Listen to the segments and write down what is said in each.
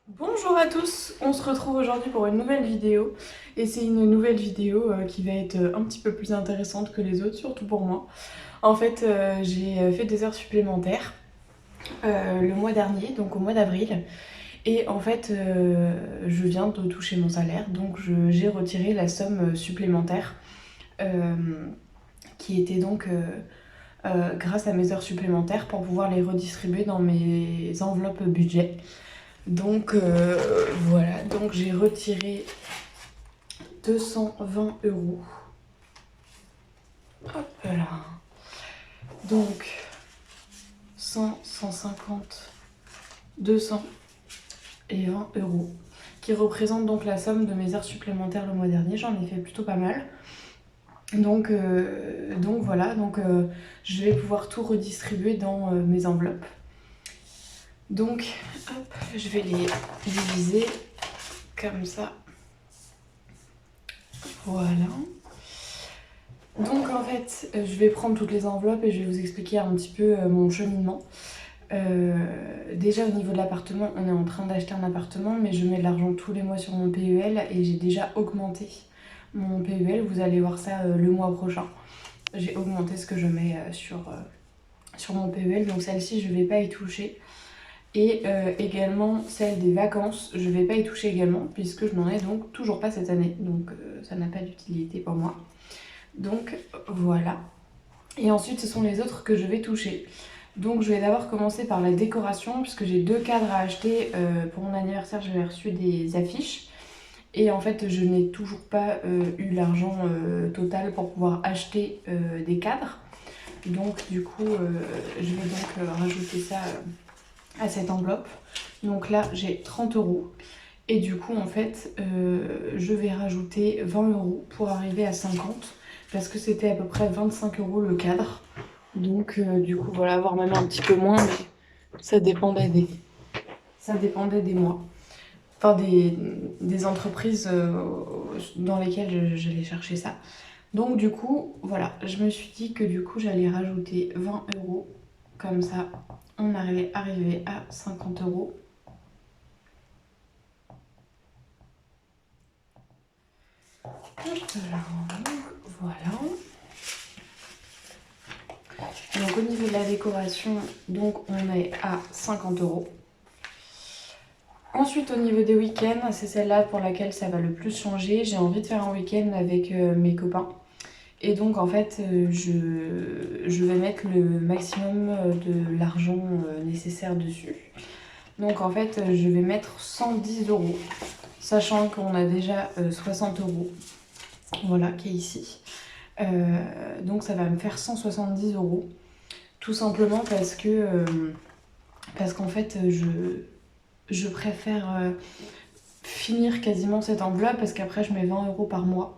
Bonjour à tous, on se retrouve aujourd'hui pour une nouvelle vidéo et c'est une nouvelle vidéo qui va être un petit peu plus intéressante que les autres, surtout pour moi. En fait, j'ai fait des heures supplémentaires le mois dernier, donc au mois d'avril, et en fait, je viens de toucher mon salaire, donc j'ai retiré la somme supplémentaire euh, qui était donc grâce à mes heures supplémentaires pour pouvoir les redistribuer dans mes enveloppes budget. Donc voilà, donc j'ai retiré 220 €. Hop là. Donc 100, 150, 200 et 20 € qui représentent donc la somme de mes heures supplémentaires le mois dernier. J'en ai fait plutôt pas mal. Donc voilà, je vais pouvoir tout redistribuer dans mes enveloppes. Donc hop, je vais les diviser comme ça. Voilà. Donc en fait, je vais prendre toutes les enveloppes et je vais vous expliquer un petit peu mon cheminement. Déjà au niveau de l'appartement, on est en train d'acheter un appartement, mais je mets de l'argent tous les mois sur mon PEL et j'ai déjà augmenté mon PEL. Vous allez voir ça le mois prochain. J'ai augmenté ce que je mets sur mon PEL, donc celle-ci je vais pas y toucher. Et également celle des vacances, je vais pas y toucher également puisque je n'en ai donc toujours pas cette année, donc ça n'a pas d'utilité pour moi. Donc voilà. Et ensuite, ce sont les autres que je vais toucher. Donc je vais d'abord commencer par la décoration, puisque j'ai 2 cadres à acheter. Pour mon anniversaire, j'avais reçu des affiches. Et en fait, je n'ai toujours pas eu l'argent total pour pouvoir acheter des cadres. Donc du coup, je vais donc rajouter ça à cette enveloppe. Donc là, j'ai 30 €. Et du coup, en fait, je vais rajouter 20 € pour arriver à 50, parce que c'était à peu près 25 € le cadre. Donc, du coup, voilà, voire même un petit peu moins, mais ça dépendait des mois. Enfin, des entreprises dans lesquelles j'allais chercher ça. Donc, du coup, voilà, je me suis dit que du coup, j'allais rajouter 20 €. Comme ça, on allait arriver à 50 €. Hop là, voilà. Donc au niveau de la décoration, donc on est à 50 €. Ensuite au niveau des week-ends, c'est celle-là pour laquelle ça va le plus changer. J'ai envie de faire un week-end avec mes copains. Et donc en fait, je vais mettre le maximum de l'argent nécessaire dessus. Donc en fait, je vais mettre 110 €, sachant qu'on a déjà 60 €, voilà, qui est ici. Donc ça va me faire 170 €. Tout simplement parce qu'en fait, je préfère finir quasiment cette enveloppe parce qu'après, je mets 20 € par mois.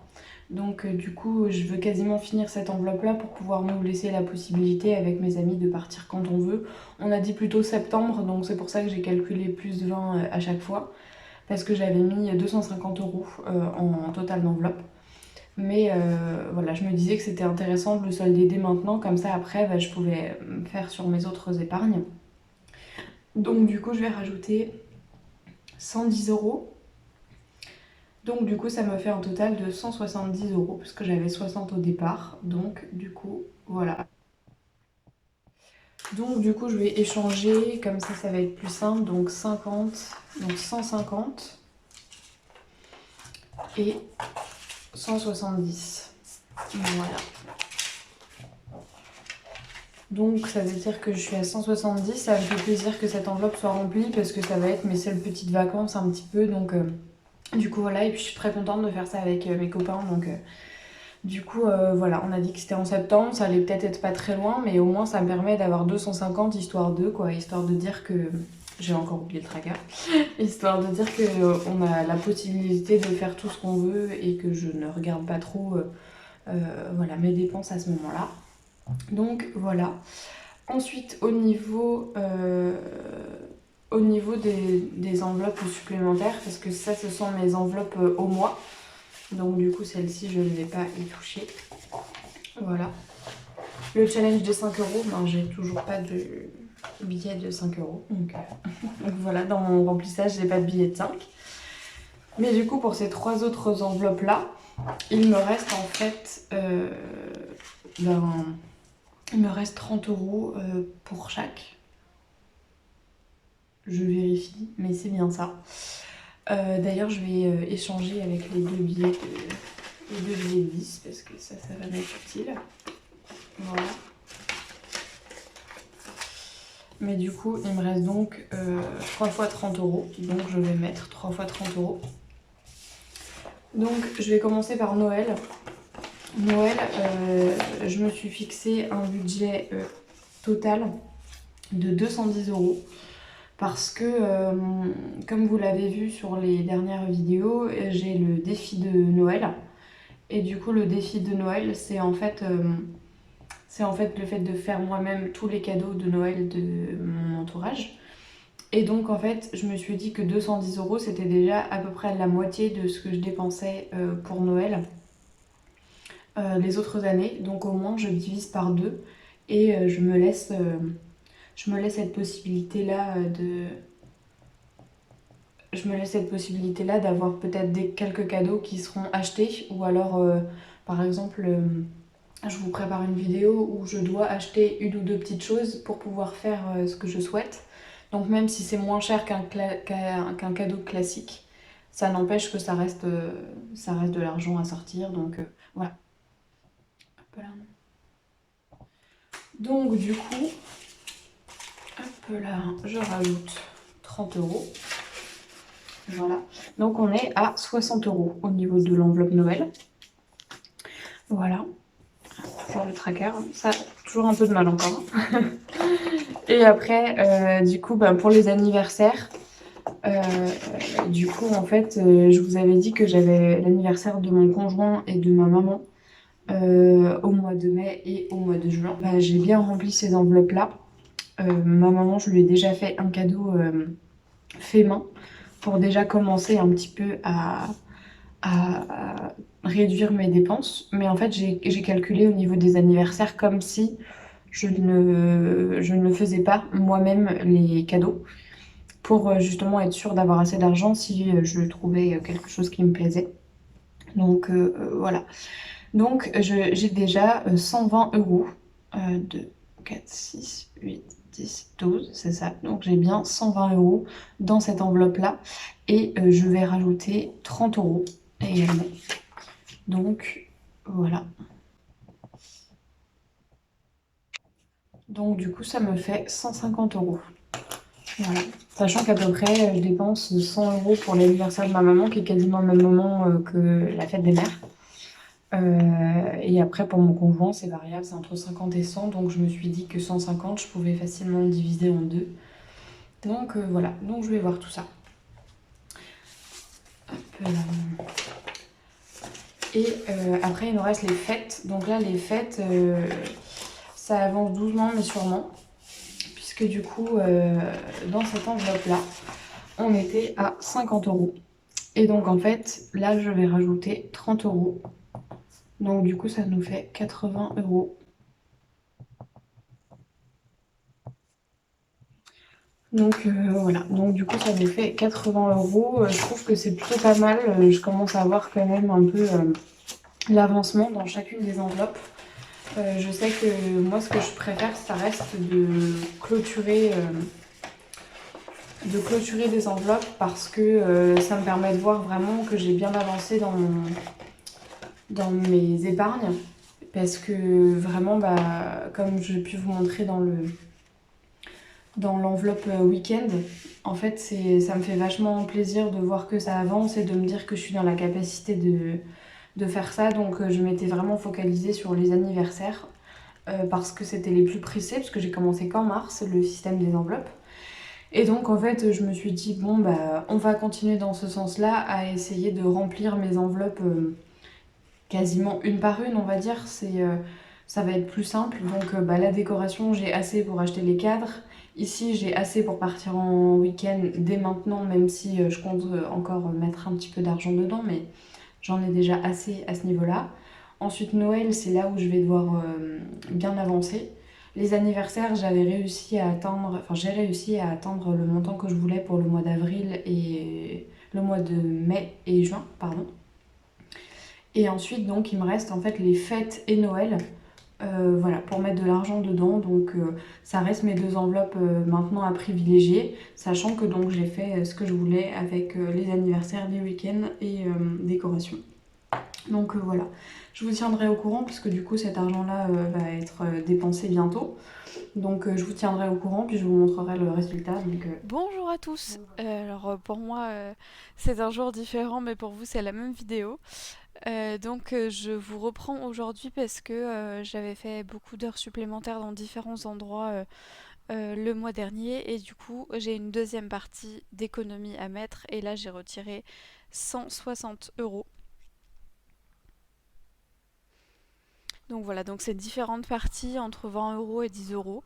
Donc, du coup, je veux quasiment finir cette enveloppe-là pour pouvoir nous laisser la possibilité avec mes amis de partir quand on veut. On a dit plutôt septembre, donc c'est pour ça que j'ai calculé plus de 20 à chaque fois. Parce que j'avais mis 250 € en total d'enveloppe. Mais voilà, je me disais que c'était intéressant de le solder dès maintenant, comme ça après je pouvais faire sur mes autres épargnes. Donc du coup je vais rajouter 110 €. Donc du coup ça me fait un total de 170 € parce que j'avais 60 au départ. Donc du coup voilà. Donc du coup je vais échanger, comme ça va être plus simple. Donc 50, donc 150 et 170. Voilà. Donc ça veut dire que je suis à 170, ça me fait plaisir que cette enveloppe soit remplie parce que ça va être mes seules petites vacances un petit peu. Donc du coup voilà, et puis je suis très contente de faire ça avec mes copains. Donc du coup voilà, on a dit que c'était en septembre, ça allait peut-être être pas très loin, mais au moins ça me permet d'avoir 250 histoire de quoi, histoire de dire que... J'ai encore oublié le tracker. Histoire de dire qu'on a la possibilité de faire tout ce qu'on veut et que je ne regarde pas trop voilà, mes dépenses à ce moment-là. Donc voilà. Ensuite, au niveau des enveloppes supplémentaires, parce que ça, ce sont mes enveloppes au mois. Donc du coup, celle-ci, je ne vais pas y toucher. Voilà. Le challenge des 5 €, ben, j'ai toujours pas billet de 5 euros. Donc voilà, dans mon remplissage, j'ai pas de billet de 5. Mais du coup, pour ces 3 autres enveloppes-là, il me reste en fait... il me reste 30 euros pour chaque. Je vérifie, mais c'est bien ça. D'ailleurs, je vais échanger avec les deux billets de 10 parce que ça va m'être utile. Voilà. Mais du coup, il me reste donc 3 fois 30 euros. Donc, je vais mettre 3 fois 30 euros. Donc, je vais commencer par Noël. Noël, je me suis fixé un budget total de 210 euros. Parce que, comme vous l'avez vu sur les dernières vidéos, j'ai le défi de Noël. Et du coup, le défi de Noël, c'est en fait le fait de faire moi-même tous les cadeaux de Noël de mon entourage. Et donc, en fait, je me suis dit que 210 euros, c'était déjà à peu près la moitié de ce que je dépensais pour Noël les autres années. Donc, au moins, je divise par 2 et je me laisse cette possibilité-là d'avoir peut-être quelques cadeaux qui seront achetés ou alors par exemple je vous prépare une vidéo où je dois acheter une ou deux petites choses pour pouvoir faire ce que je souhaite. Donc même si c'est moins cher qu'un cadeau classique, ça n'empêche que ça reste de l'argent à sortir. Donc voilà. Hop là. Donc du coup, hop là, je rajoute 30 euros. Voilà, donc on est à 60 euros au niveau de l'enveloppe Noël. Voilà, toujours le tracker, ça toujours un peu de mal encore. Et après, du coup, pour les anniversaires, du coup, en fait, je vous avais dit que j'avais l'anniversaire de mon conjoint et de ma maman au mois de mai et au mois de juin. J'ai bien rempli ces enveloppes-là. Ma maman, je lui ai déjà fait un cadeau fait main pour déjà commencer un petit peu à réduire mes dépenses. Mais en fait, j'ai calculé au niveau des anniversaires comme si je ne faisais pas moi-même les cadeaux pour justement être sûre d'avoir assez d'argent si je trouvais quelque chose qui me plaisait. Donc voilà. Donc j'ai déjà 120 euros. 2, 4, 6, 8, 10, 12, c'est ça. Donc j'ai bien 120 euros dans cette enveloppe-là. Et je vais rajouter 30 euros également. Donc voilà. Donc du coup ça me fait 150 euros. Voilà. Sachant qu'à peu près je dépense 100 euros pour l'anniversaire de ma maman qui est quasiment le même moment que la fête des mères. Et après pour mon conjoint c'est variable, c'est entre 50 et 100. Donc je me suis dit que 150 je pouvais facilement le diviser en deux. Donc voilà, donc je vais voir tout ça. Hop là. Et après il nous reste les fêtes. Donc là les fêtes, ça avance doucement mais sûrement. Puisque du coup dans cette enveloppe là, on était à 50 euros. Et donc en fait là je vais rajouter 30 euros. Donc du coup ça nous fait 80 euros. Donc voilà, donc du coup ça nous fait 80 euros. Je trouve que c'est plutôt pas mal. Je commence à voir quand même un peu l'avancement dans chacune des enveloppes. Je sais que moi ce que je préfère ça reste de clôturer des enveloppes parce que ça me permet de voir vraiment que j'ai bien avancé dans mes épargnes. Parce que vraiment, comme j'ai pu vous montrer dans l'enveloppe week-end, en fait ça me fait vachement plaisir de voir que ça avance et de me dire que je suis dans la capacité de faire ça. Donc je m'étais vraiment focalisée sur les anniversaires parce que c'était les plus pressés, parce que j'ai commencé qu'en mars le système des enveloppes. Et donc en fait je me suis dit bon on va continuer dans ce sens là à essayer de remplir mes enveloppes quasiment une par une on va dire. Ça va être plus simple. Donc la décoration j'ai assez pour acheter les cadres. Ici j'ai assez pour partir en week-end dès maintenant, même si je compte encore mettre un petit peu d'argent dedans, mais j'en ai déjà assez à ce niveau là. Ensuite Noël c'est là où je vais devoir bien avancer. Les anniversaires, j'avais réussi à atteindre, enfin j'ai réussi à atteindre le montant que je voulais pour le mois d'avril et le mois de mai et juin, pardon. Et ensuite, donc, il me reste en fait les fêtes et Noël, voilà, pour mettre de l'argent dedans. Donc, ça reste mes deux enveloppes maintenant à privilégier, sachant que donc j'ai fait ce que je voulais avec les anniversaires, les week-ends et décorations. Donc voilà, je vous tiendrai au courant parce que du coup cet argent-là va être dépensé bientôt. Donc je vous tiendrai au courant puis je vous montrerai le résultat. Bonjour à tous. Pour moi c'est un jour différent mais pour vous c'est la même vidéo. Je vous reprends aujourd'hui parce que j'avais fait beaucoup d'heures supplémentaires dans différents endroits le mois dernier et du coup j'ai une deuxième partie d'économie à mettre et là j'ai retiré 160 euros. Donc voilà, donc c'est différentes parties entre 20 euros et 10 euros.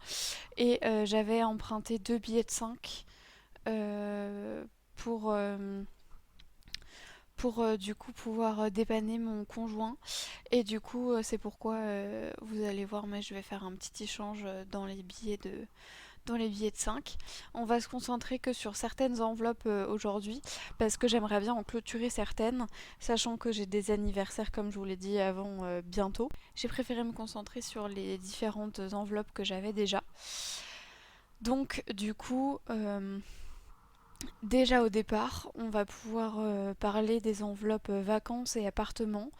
Et j'avais emprunté deux billets de 5 euh, pour, euh, pour du coup pouvoir dépanner mon conjoint. Et du coup, c'est pourquoi vous allez voir, mais je vais faire un petit échange dans les billets de 5. On va se concentrer que sur certaines enveloppes aujourd'hui parce que j'aimerais bien en clôturer certaines, sachant que j'ai des anniversaires, comme je vous l'ai dit avant, bientôt. J'ai préféré me concentrer sur les différentes enveloppes que j'avais déjà. Donc, du coup, déjà au départ, on va pouvoir parler des enveloppes vacances et appartements.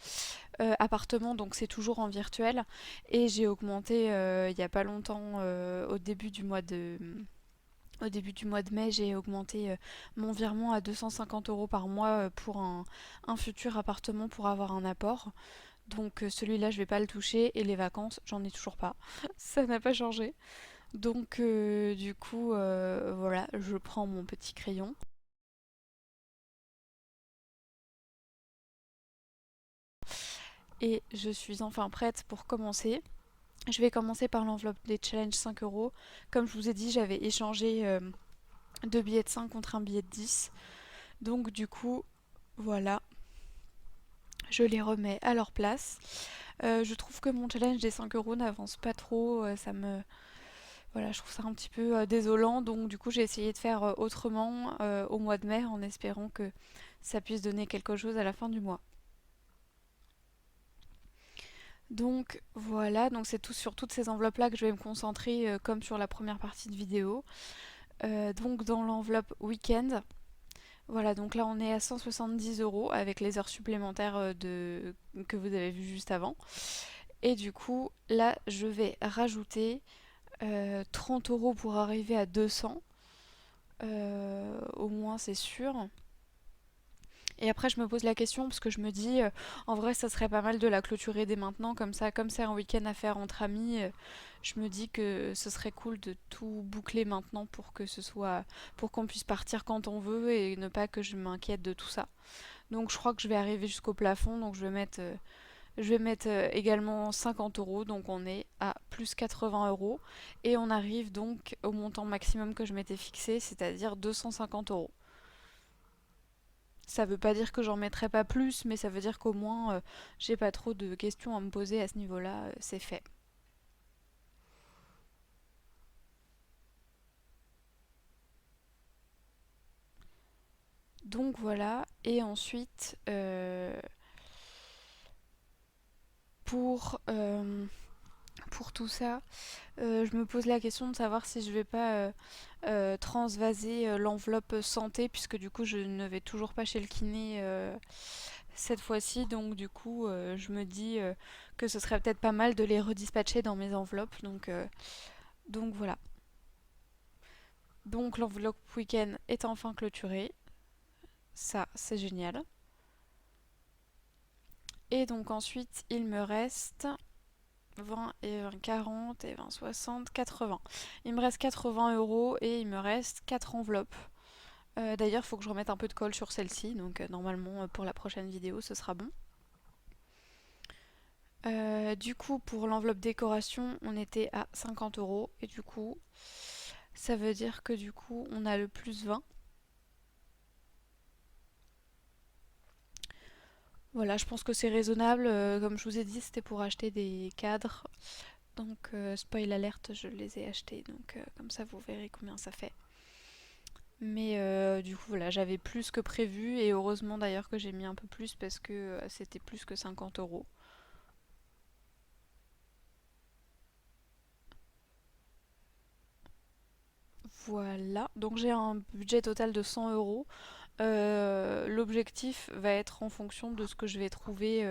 Appartement, donc c'est toujours en virtuel. Et j'ai augmenté il n'y a pas longtemps, au début du mois de mai, j'ai augmenté mon virement à 250 euros par mois pour un futur appartement pour avoir un apport. Donc celui-là, je vais pas le toucher. Et les vacances, j'en ai toujours pas. Ça n'a pas changé. Donc du coup, voilà, je prends mon petit crayon. Et je suis enfin prête pour commencer. Je vais commencer par l'enveloppe des challenges 5 euros. Comme je vous ai dit, j'avais échangé deux billets de 5 contre un billet de 10. Donc du coup, voilà, je les remets à leur place. Je trouve que mon challenge des 5 euros n'avance pas trop. Voilà, je trouve ça un petit peu désolant. Donc du coup, j'ai essayé de faire autrement au mois de mai en espérant que ça puisse donner quelque chose à la fin du mois. Donc voilà, donc c'est tout sur toutes ces enveloppes là que je vais me concentrer comme sur la première partie de vidéo. Donc dans l'enveloppe week-end, voilà, donc là on est à 170 euros avec les heures supplémentaires que vous avez vues juste avant. Et du coup là je vais rajouter 30 euros pour arriver à 200, au moins c'est sûr. Et après, je me pose la question parce que je me dis, en vrai, ça serait pas mal de la clôturer dès maintenant, comme ça, comme c'est un week-end à faire entre amis. Je me dis que ce serait cool de tout boucler maintenant pour que ce soit, pour qu'on puisse partir quand on veut et ne pas que je m'inquiète de tout ça. Donc, je crois que je vais arriver jusqu'au plafond, donc je vais mettre également 50 euros, donc on est à plus 80 euros et on arrive donc au montant maximum que je m'étais fixé, c'est-à-dire 250 euros. Ça veut pas dire que j'en mettrai pas plus, mais ça veut dire qu'au moins j'ai pas trop de questions à me poser à ce niveau-là, c'est fait. Donc voilà, et ensuite pour, euh, pour tout ça, je me pose la question de savoir si je vais pas transvaser l'enveloppe santé, puisque du coup je ne vais toujours pas chez le kiné cette fois-ci, donc du coup je me dis que ce serait peut-être pas mal de les redispatcher dans mes enveloppes, donc voilà. Donc l'enveloppe week-end est enfin clôturée. Ça, c'est génial. Et donc ensuite, il me reste 20 et 20, 40 et 20, 60, 80. Il me reste 80 euros et il me reste 4 enveloppes. D'ailleurs, il faut que je remette un peu de colle sur celle-ci. Donc normalement, pour la prochaine vidéo, ce sera bon. Du coup, pour l'enveloppe décoration, on était à 50 euros. Et du coup, ça veut dire que du coup, on a le plus 20. Voilà, je pense que c'est raisonnable. Comme je vous ai dit, c'était pour acheter des cadres. Donc spoil alerte, je les ai achetés, donc comme ça vous verrez combien ça fait. Mais du coup voilà, j'avais plus que prévu et heureusement d'ailleurs que j'ai mis un peu plus parce que c'était plus que 50 €. Voilà, donc j'ai un budget total de 100 €. L'objectif va être en fonction de ce que je vais trouver,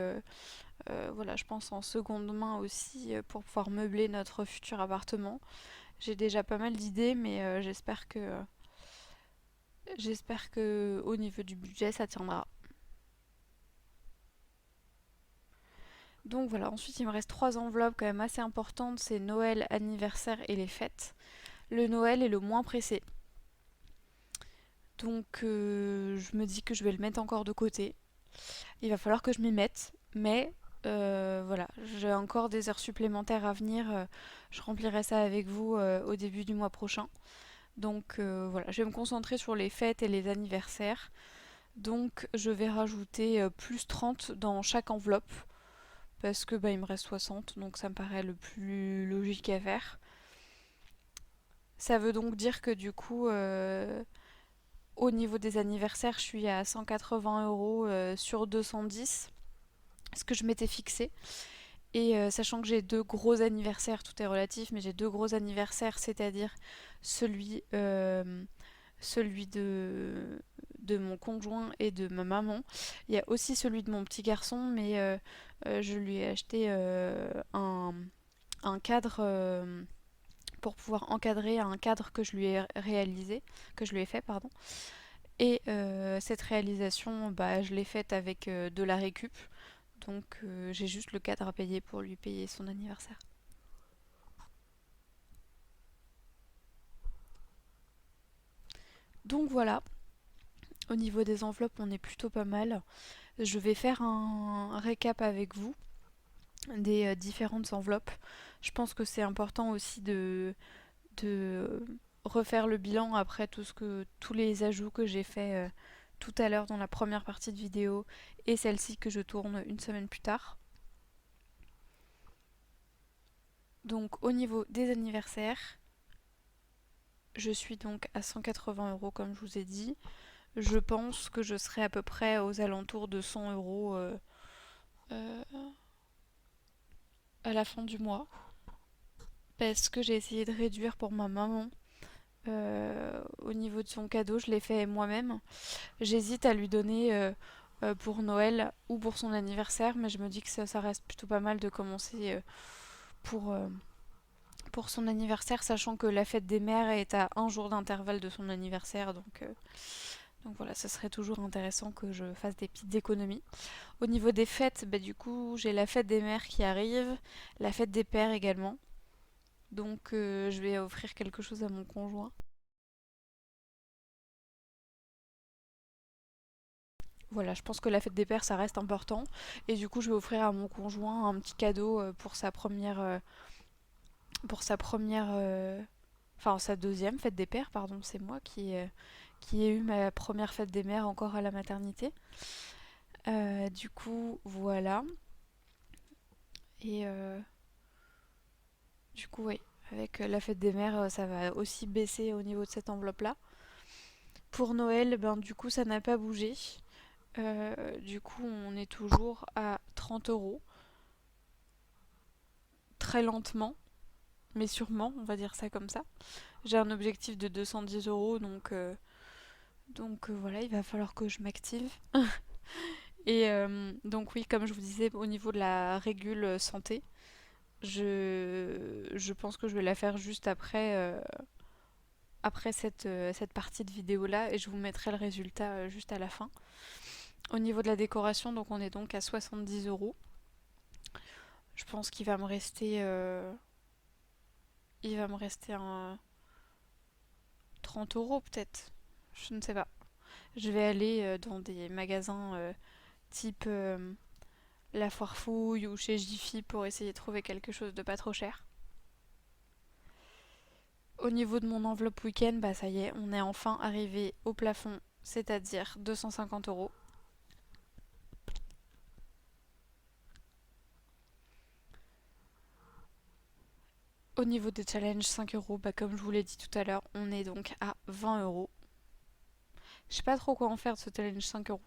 voilà, je pense en seconde main aussi pour pouvoir meubler notre futur appartement. J'ai déjà pas mal d'idées, mais j'espère que au niveau du budget ça tiendra. Donc voilà, ensuite il me reste trois enveloppes quand même assez importantes, c'est Noël, anniversaire et les fêtes. Le Noël est le moins pressé. Donc je me dis que je vais le mettre encore de côté. Il va falloir que je m'y mette, mais voilà, j'ai encore des heures supplémentaires à venir. Je remplirai ça avec vous au début du mois prochain. Donc voilà, je vais me concentrer sur les fêtes et les anniversaires. Donc je vais rajouter plus 30 dans chaque enveloppe parce que il me reste 60, donc ça me paraît le plus logique à faire. Ça veut donc dire que du coup, au niveau des anniversaires, je suis à 180 € sur 210, ce que je m'étais fixé. Et sachant que j'ai deux gros anniversaires, tout est relatif, mais j'ai deux gros anniversaires, c'est-à-dire celui, celui de mon conjoint et de ma maman. Il y a aussi celui de mon petit garçon, mais je lui ai acheté un cadre pour pouvoir encadrer un cadre que je lui ai réalisé, que je lui ai fait, pardon. Et cette réalisation, je l'ai faite avec de la récup. Donc j'ai juste le cadre à payer pour lui payer son anniversaire. Donc voilà, au niveau des enveloppes, on est plutôt pas mal. Je vais faire un récap avec vous des différentes enveloppes. Je pense que c'est important aussi de refaire le bilan après tous les ajouts que j'ai fait tout à l'heure dans la première partie de vidéo et celle-ci que je tourne une semaine plus tard. Donc au niveau des anniversaires, je suis donc à 180 € comme je vous ai dit. Je pense que je serai à peu près aux alentours de 100 € euh, à la fin du mois. Parce que j'ai essayé de réduire pour ma maman. Au niveau de son cadeau, je l'ai fait moi-même. J'hésite à lui donner pour Noël ou pour son anniversaire, mais je me dis que ça reste plutôt pas mal de commencer pour, euh, pour son anniversaire, sachant que la fête des mères est à un jour d'intervalle de son anniversaire, donc voilà, ça serait toujours intéressant que je fasse des petites économies. Au niveau des fêtes, du coup, j'ai la fête des mères qui arrive, la fête des pères également. Donc je vais offrir quelque chose à mon conjoint. Voilà, je pense que la fête des pères, ça reste important. Et du coup, je vais offrir à mon conjoint un petit cadeau enfin sa deuxième fête des pères, pardon, c'est moi qui ai eu ma première fête des mères encore à la maternité. Du coup, voilà. Et du coup, oui, avec la fête des mères, ça va aussi baisser au niveau de cette enveloppe-là. Pour Noël, du coup, ça n'a pas bougé. Du coup, on est toujours à 30 €. Très lentement, mais sûrement, on va dire ça comme ça. J'ai un objectif de 210 €, donc voilà, il va falloir que je m'active. Et donc oui, comme je vous disais, au niveau de la régule santé, je pense que je vais la faire juste après cette partie de vidéo là et je vous mettrai le résultat juste à la fin. Au niveau de la décoration, donc on est donc à 70 €. Je pense qu'il va me rester un 30 € peut-être. Je ne sais pas. Je vais aller dans des magasins type La Foire Fouille ou chez Jiffy pour essayer de trouver quelque chose de pas trop cher. Au niveau de mon enveloppe week-end, ça y est, on est enfin arrivé au plafond, c'est-à-dire 250 €. Au niveau des challenges 5 euros, bah, comme je vous l'ai dit tout à l'heure, on est donc à 20 euros. Je sais pas trop quoi en faire de ce challenge 5 euros.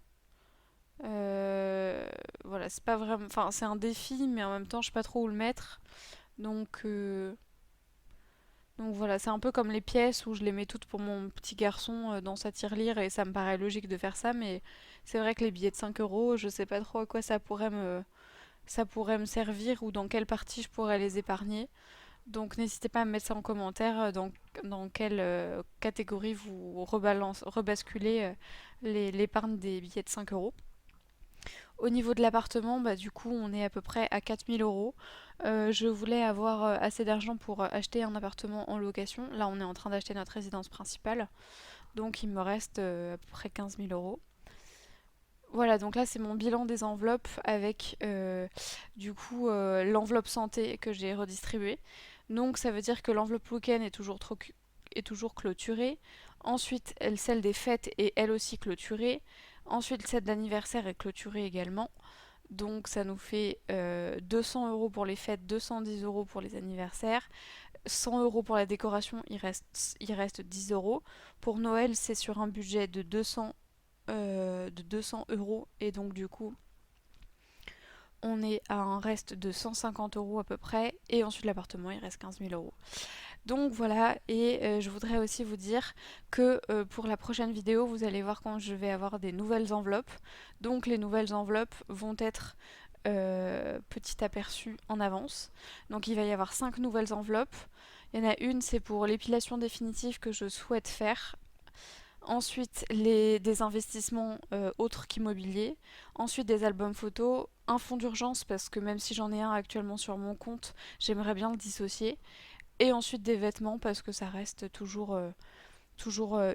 Voilà, c'est pas vraiment. Enfin, c'est un défi, mais en même temps, je sais pas trop où le mettre. Donc, euh, donc voilà, c'est un peu comme les pièces où je les mets toutes pour mon petit garçon dans sa tirelire et ça me paraît logique de faire ça, mais c'est vrai que les billets de 5 euros, je sais pas trop à quoi ça pourrait me servir ou dans quelle partie je pourrais les épargner. Donc n'hésitez pas à me mettre ça en commentaire dans quelle catégorie vous rebasculez l'épargne des billets de 5 euros. Au niveau de l'appartement, bah, du coup, on est à peu près à 4000 euros. Je voulais avoir assez d'argent pour acheter un appartement en location. Là, on est en train d'acheter notre résidence principale. Donc, il me reste à peu près 15 000 euros. Voilà, donc là, c'est mon bilan des enveloppes avec l'enveloppe santé que j'ai redistribuée. Donc, ça veut dire que l'enveloppe week-end est toujours clôturée. Ensuite, celle des fêtes est elle aussi clôturée. Ensuite, celle d'anniversaire est clôturée également. Donc ça nous fait 200 euros pour les fêtes, 210 euros pour les anniversaires, 100 euros pour la décoration, il reste 10 euros. Pour Noël, c'est sur un budget de 200 euros et donc du coup, on est à un reste de 150 euros à peu près. Et ensuite, l'appartement, il reste 15 000 euros. Donc voilà, et je voudrais aussi vous dire que pour la prochaine vidéo, vous allez voir quand je vais avoir des nouvelles enveloppes. Donc les nouvelles enveloppes vont être petit aperçu en avance. Donc il va y avoir 5 nouvelles enveloppes. Il y en a une, c'est pour l'épilation définitive que je souhaite faire. Ensuite, des investissements autres qu'immobiliers. Ensuite, des albums photos. Un fonds d'urgence, parce que même si j'en ai un actuellement sur mon compte, j'aimerais bien le dissocier. Et ensuite des vêtements parce que ça reste toujours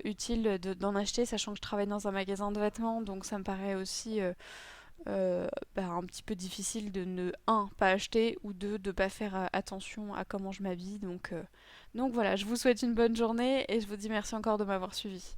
utile d'en acheter, sachant que je travaille dans un magasin de vêtements, donc ça me paraît aussi un petit peu difficile de ne, un, pas acheter, ou deux, de pas faire attention à comment je m'habille. Donc voilà, je vous souhaite une bonne journée et je vous dis merci encore de m'avoir suivi.